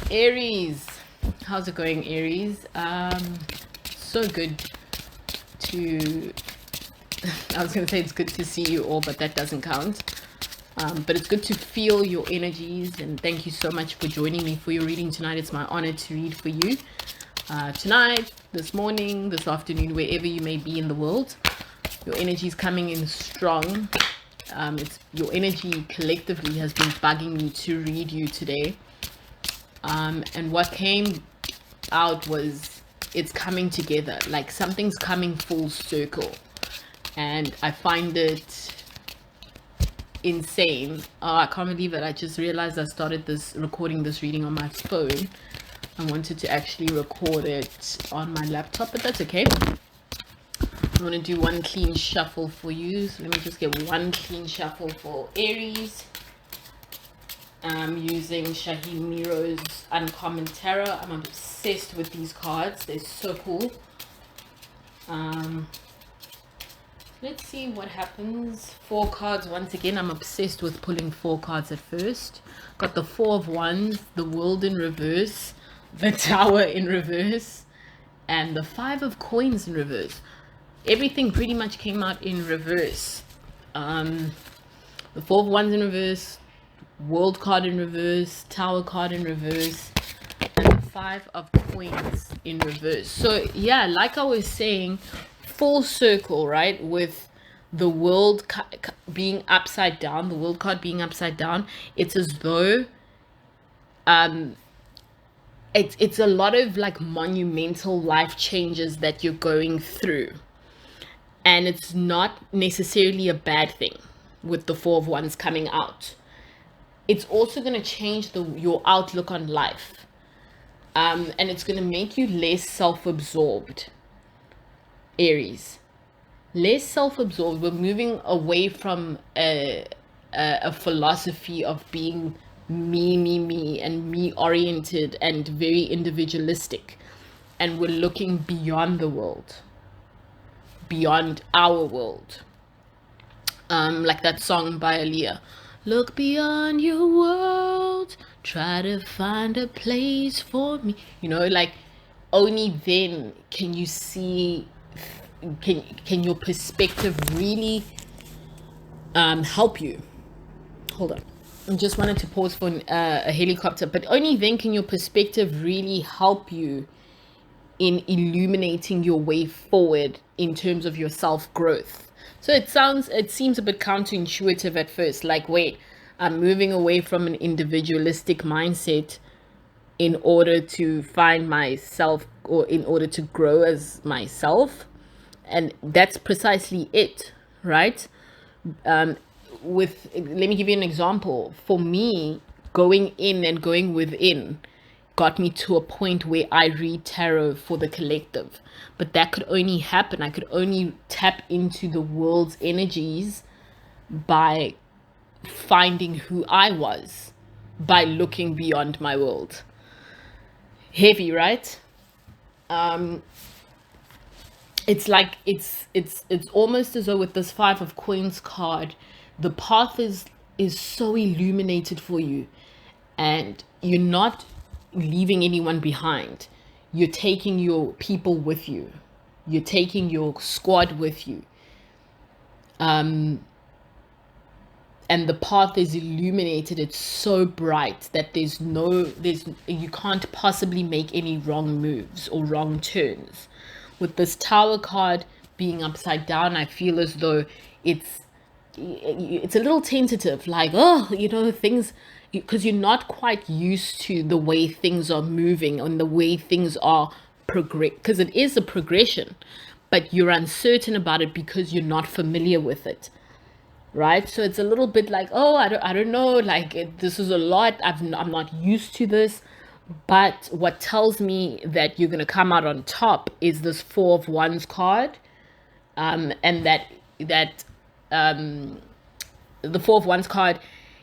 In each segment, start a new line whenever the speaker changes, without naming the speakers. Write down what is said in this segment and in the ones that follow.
Aries, how's it going, Aries? So good to I was gonna say it's good to see you all, but that doesn't count. But it's good to feel your energies, and thank you so much for joining me for your reading tonight. It's my honor to read for you tonight, this morning, this afternoon, wherever you may be in the world. Your energy is coming in strong. It's your energy collectively has been bugging me to read you today. And what came out was it's coming together, like something's coming full circle, and I find it insane. Oh, I can't believe it. I just realized I started recording this reading on my phone. I wanted to actually record it on my laptop, but that's okay. I'm going to do one clean shuffle for you. So let me just get one clean shuffle for Aries. I'm using Shaheen Miro's Uncommon Tarot. I'm obsessed with these cards. They're so cool. Let's see what happens. 4 cards once again. I'm obsessed with pulling 4 cards at first. Got the 4 of Wands, the World in reverse, the Tower in reverse, and the 5 of Coins in reverse. Everything pretty much came out in reverse. The 4 of Wands in reverse, World card in reverse, Tower card in reverse, and the 5 of Coins in reverse. So yeah, like I was saying, full circle, right? With the World being upside down, the World card being upside down, it's as though it's a lot of like monumental life changes that you're going through, and it's not necessarily a bad thing with the 4 of Wands coming out. It's also going to change your outlook on life, and it's going to make you less self-absorbed. Aries, less self-absorbed. We're moving away from a philosophy of being me and me oriented and very individualistic, and we're looking beyond the world, beyond our world. Like that song by Aaliyah, look beyond your world, try to find a place for me. You know, like only then can you see, can your perspective really help you. Hold on, I just wanted to pause for a helicopter. But only then can your perspective really help you in illuminating your way forward in terms of your self-growth. So it seems a bit counterintuitive at first, like, wait, I'm moving away from an individualistic mindset in order to find myself, or in order to grow as myself. And that's precisely it, right? Let me give you an example. For me, going in and going within got me to a point where I read tarot for the collective. But that could only happen, I could only tap into the world's energies by finding who I was, by looking beyond my world. Heavy, right? It's like it's almost as though with this 5 of Coins card, the path is so illuminated for you, and you're not leaving anyone behind. You're taking your people with you. You're taking your squad with you. And the path is illuminated. It's so bright that you can't possibly make any wrong moves or wrong turns. With this Tower card being upside down, I feel as though it's a little tentative, like, oh, you know, things, because you're not quite used to the way things are moving and the way things are because it is a progression, but you're uncertain about it because you're not familiar with it, right? So it's a little bit like, oh, I don't know, like this is a lot, I'm not used to this. But what tells me that you're going to come out on top is this 4 of Wands card, and that the 4 of Wands card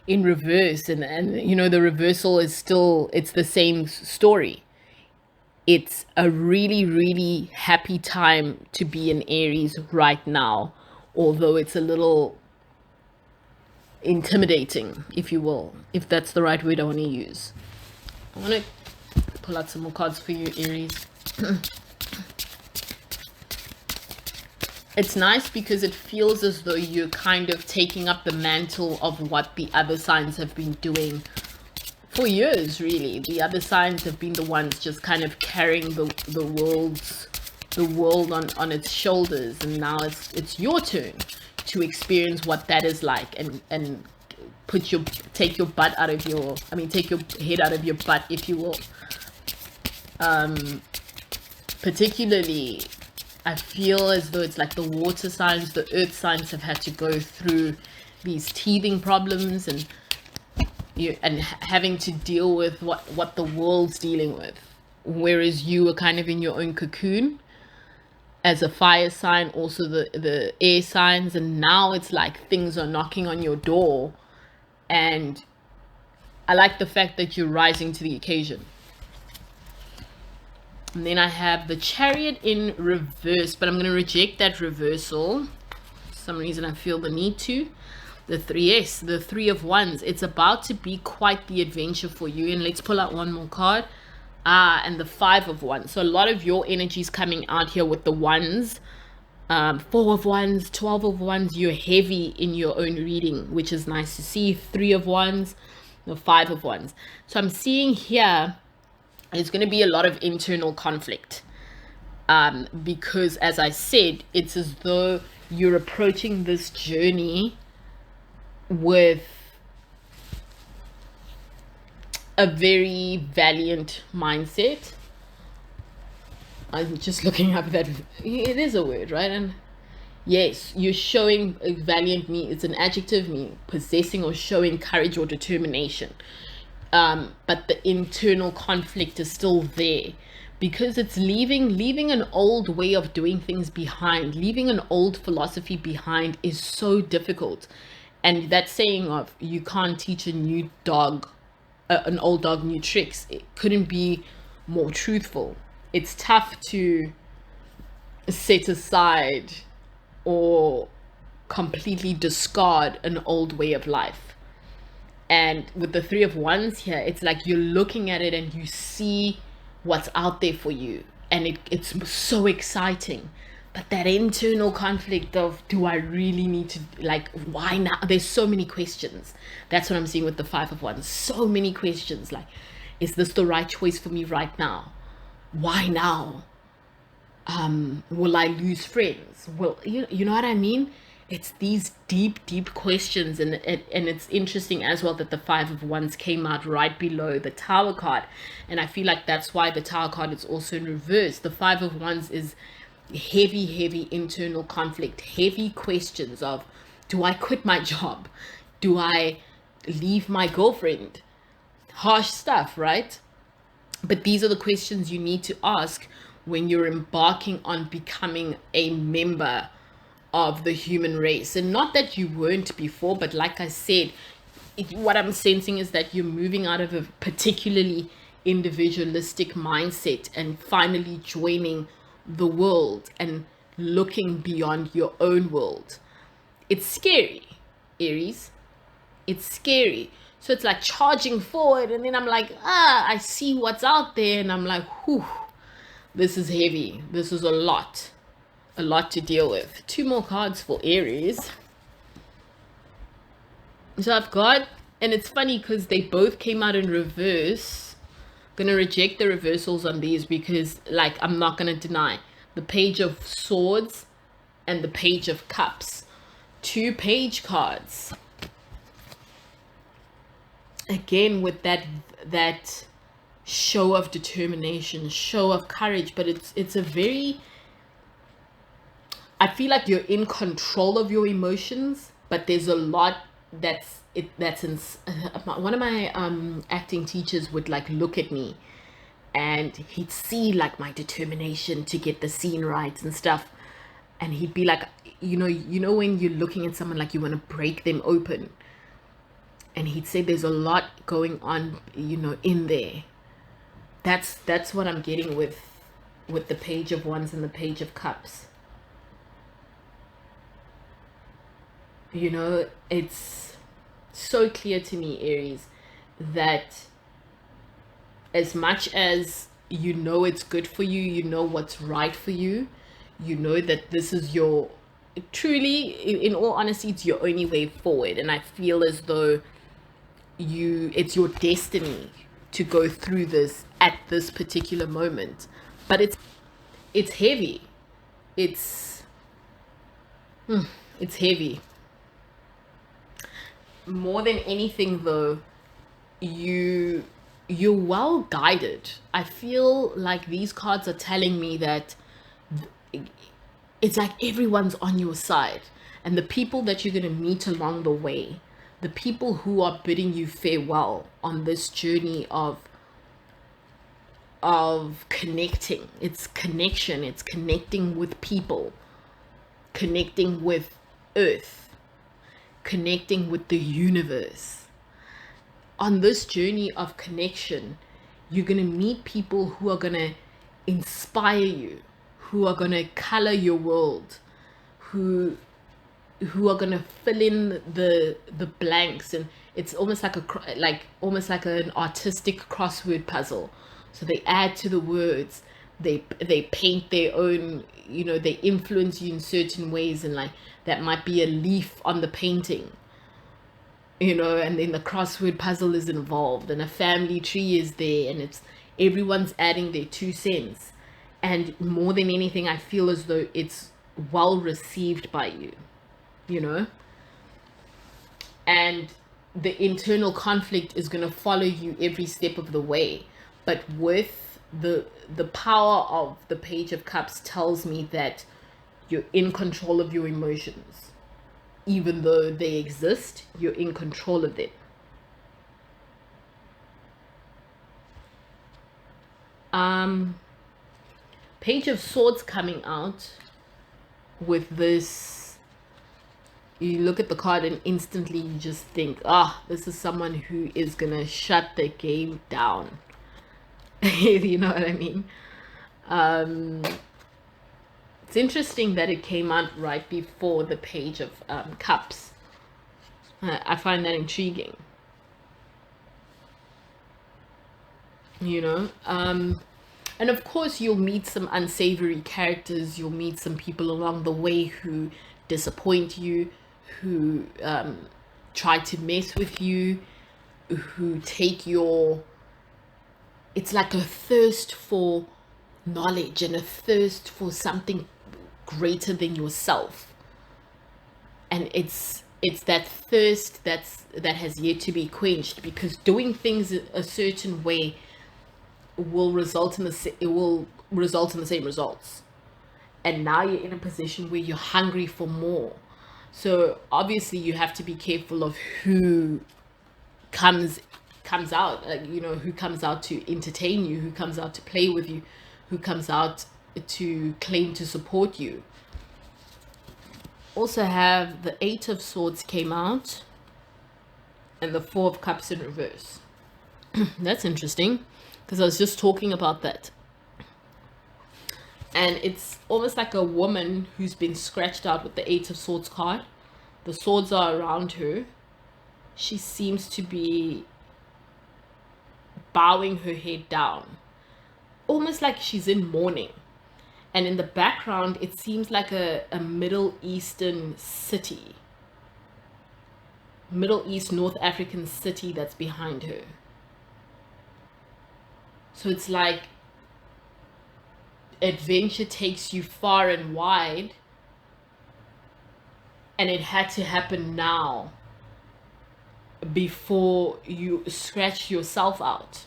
in reverse, and you know, the reversal is still, it's the same story. It's a really, really happy time to be in Aries right now, although it's a little intimidating, if you will, if that's the right word I want to use. I want to pull out some more cards for you, Aries. It's nice because it feels as though you're kind of taking up the mantle of what the other signs have been doing for years, really. The other signs have been the ones just kind of carrying the world on its shoulders, and now it's your turn to experience what that is like, and take your butt out of your, take your head out of your butt, if you will. Particularly, I feel as though it's like the water signs, the earth signs have had to go through these teething problems and having to deal with what the world's dealing with, whereas you were kind of in your own cocoon as a fire sign, also the air signs, and now it's like things are knocking on your door. And I like the fact that you're rising to the occasion. And then I have the Chariot in reverse, but I'm going to reject that reversal. For some reason I feel the need to. The 3S, the 3 of Wands. It's about to be quite the adventure for you. And let's pull out one more card. And the 5 of Wands. So a lot of your energy is coming out here with the Wands. 4 of Wands, 12 of Wands. You're heavy in your own reading, which is nice to see. 3 of Wands, the 5 of Wands. So I'm seeing here, there's going to be a lot of internal conflict. Because as I said, it's as though you're approaching this journey with a very valiant mindset. I'm just looking up that it is a word, right? And yes, you're showing valiant, it's an adjective, possessing or showing courage or determination. But the internal conflict is still there, because it's leaving an old way of doing things behind. Leaving an old philosophy behind is so difficult. And that saying of you can't teach a new dog, an old dog, new tricks, it couldn't be more truthful. It's tough to set aside or completely discard an old way of life. And with the 3 of Wands here, it's like you're looking at it and you see what's out there for you, and it's so exciting. But that internal conflict of, do I really need to, like, why now? There's so many questions. That's what I'm seeing with the 5 of Wands. So many questions, like, is this the right choice for me right now? Why now? Will I lose friends? Well, you know what I mean? It's these deep questions, and it's interesting as well that the 5 of Wands came out right below the Tower card, and I feel like that's why the Tower card is also in reverse. The 5 of Wands is heavy internal conflict, heavy questions of, do I quit my job? Do I leave my girlfriend? Harsh stuff, right? But these are the questions you need to ask when you're embarking on becoming a member of the human race. And not that you weren't before, but like I said, what I'm sensing is that you're moving out of a particularly individualistic mindset and finally joining the world and looking beyond your own world. It's scary, Aries. It's scary. So it's like charging forward, and then I'm like, I see what's out there, and I'm like, whew, this is heavy. This is a lot to deal with. 2 more cards for Aries. So I've got, and it's funny because they both came out in reverse. I'm gonna reject the reversals on these because, like, I'm not gonna deny the Page of Swords and the Page of Cups. 2 page cards. Again, with that show of determination, show of courage, but it's a very, I feel like you're in control of your emotions, but there's a lot that's in, one of my acting teachers would like look at me and he'd see like my determination to get the scene right and stuff, and he'd be like, you know when you're looking at someone like you want to break them open, and he'd say there's a lot going on, in there. That's what I'm getting with the Page of Wands and the Page of Cups. It's so clear to me, Aries, that as much as you know it's good for you, you know what's right for you, you know that this is your, truly, in all honesty, it's your only way forward. And I feel as though it's your destiny to go through this at this particular moment. But it's heavy. It's it's heavy. More than anything though, you're well guided. I feel like these cards are telling me that it's like everyone's on your side, and the people that you're going to meet along the way, the people who are bidding you farewell on this journey of connecting. It's connection, it's connecting with people, connecting with earth, connecting with the universe. On this journey of connection, you're going to meet people who are going to inspire you, who are going to color your world, who are going to fill in the blanks. And it's almost like an artistic crossword puzzle. So they add to the words, they paint their own, they influence you in certain ways, and like that might be a leaf on the painting, and then the crossword puzzle is involved, and a family tree is there, and it's everyone's adding their 2 cents. And more than anything, I feel as though it's well received by you, and the internal conflict is going to follow you every step of the way. But with the power of the Page of Cups tells me that you're in control of your emotions. Even though they exist, you're in control of them. Page of Swords coming out with this. You look at the card and instantly you just think, this is someone who is gonna shut the game down. You know what I mean? It's interesting that it came out right before the Page of Cups. I find that intriguing. And of course you'll meet some unsavory characters. You'll meet some people along the way who disappoint you, who try to mess with you, who take your... It's like a thirst for knowledge and a thirst for something greater than yourself. And it's that thirst that has yet to be quenched, because doing things a certain way will result in the same results. And now you're in a position where you're hungry for more. So obviously you have to be careful of who comes out, who comes out to entertain you, who comes out to play with you, who comes out to claim to support you. Also have the 8 of Swords came out, and the 4 of Cups in reverse. That's interesting, because I was just talking about that. And it's almost like a woman who's been scratched out with the 8 of Swords card. The swords are around her. She seems to be bowing her head down, almost like she's in mourning. And in the background, it seems like a Middle Eastern city, Middle East, North African city that's behind her. So it's like adventure takes you far and wide, and it had to happen now before you scratch yourself out.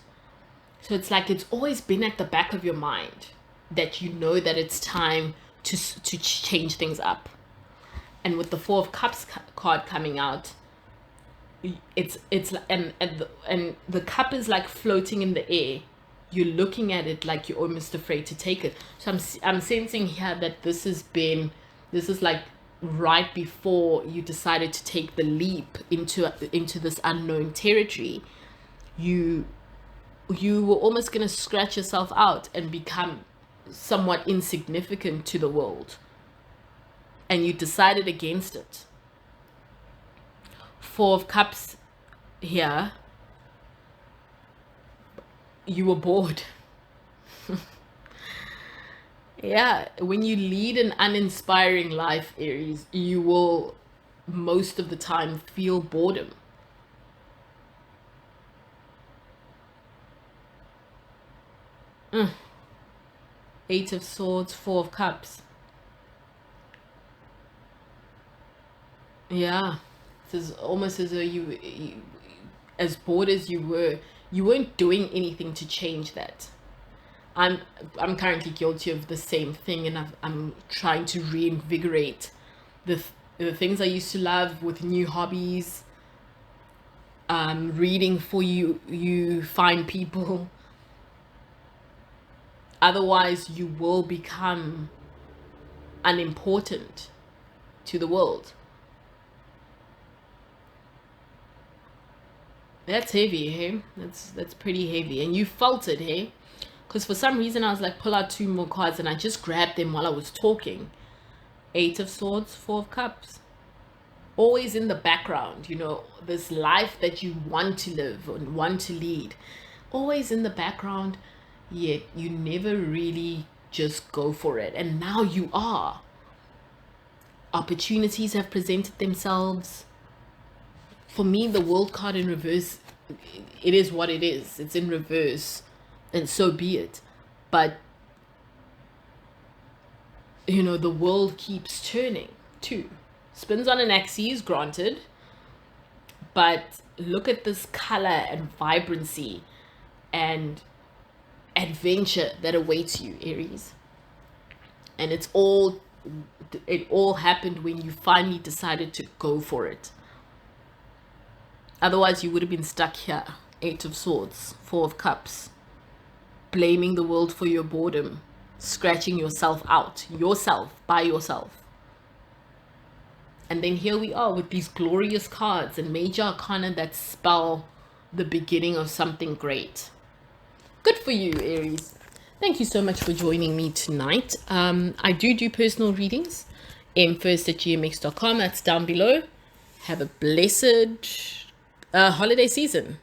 So it's like it's always been at the back of your mind that you know that it's time to change things up. And with the 4 of Cups card coming out, it's and the cup is like floating in the air. You're looking at it like you're almost afraid to take it. So I'm sensing here that this is like right before you decided to take the leap into this unknown territory. You were almost going to scratch yourself out and become somewhat insignificant to the world, and you decided against it. 4 of Cups here, you were bored. Yeah, when you lead an uninspiring life, Aries, you will most of the time feel boredom. Eight of Swords, Four of Cups. Yeah, it's almost as though you, as bored as you were, you weren't doing anything to change that. I'm I'm currently guilty of the same thing, and I'm trying to reinvigorate the things I used to love with new hobbies. Reading for you find people. Otherwise, you will become unimportant to the world. That's heavy, hey? That's pretty heavy. And you felt it, hey? Because for some reason I was like, pull out two more cards, and I just grabbed them while I was talking. Eight of Swords, Four of Cups. Always in the background, this life that you want to live and want to lead. Always in the background, yet you never really just go for it. And now you are. Opportunities have presented themselves. For me, the World card in reverse, it is what it is. It's in reverse, and so be it. But the world keeps turning too. Spins on an axis, granted, but look at this color and vibrancy and adventure that awaits you, Aries. And it all happened when you finally decided to go for it. Otherwise, you would have been stuck here. Eight of Swords, Four of Cups. Blaming the world for your boredom. Scratching yourself out. By yourself. And then here we are with these glorious cards and major arcana that spell the beginning of something great. Good for you, Aries. Thank you so much for joining me tonight. I do personal readings. mfirst@gmx.com. That's down below. Have a blessed holiday season.